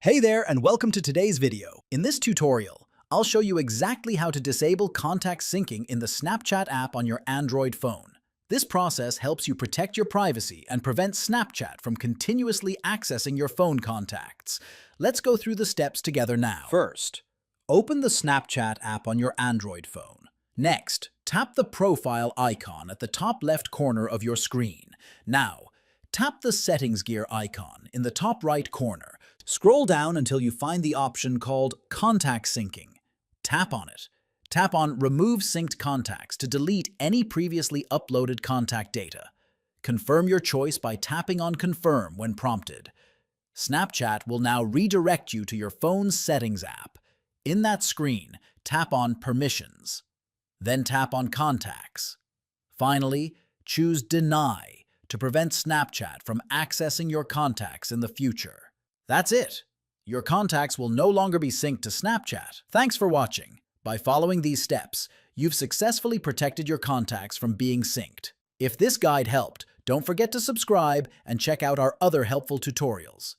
Hey there and welcome to today's video. In this tutorial, I'll show you exactly how to disable contact syncing in the Snapchat app on your Android phone. This process helps you protect your privacy and prevent Snapchat from continuously accessing your phone contacts. Let's go through the steps together now. First, open the Snapchat app on your Android phone. Next, tap the profile icon at the top left corner of your screen. Now, tap the settings gear icon in the top right corner. Scroll down until you find the option called Contact Syncing. Tap on it. Tap on Remove Synced Contacts to delete any previously uploaded contact data. Confirm your choice by tapping on Confirm when prompted. Snapchat will now redirect you to your phone's Settings app. In that screen, tap on Permissions. Then tap on Contacts. Finally, choose Deny to prevent Snapchat from accessing your contacts in the future. That's it. Your contacts will no longer be synced to Snapchat. Thanks for watching. By following these steps, you've successfully protected your contacts from being synced. If this guide helped, don't forget to subscribe and check out our other helpful tutorials.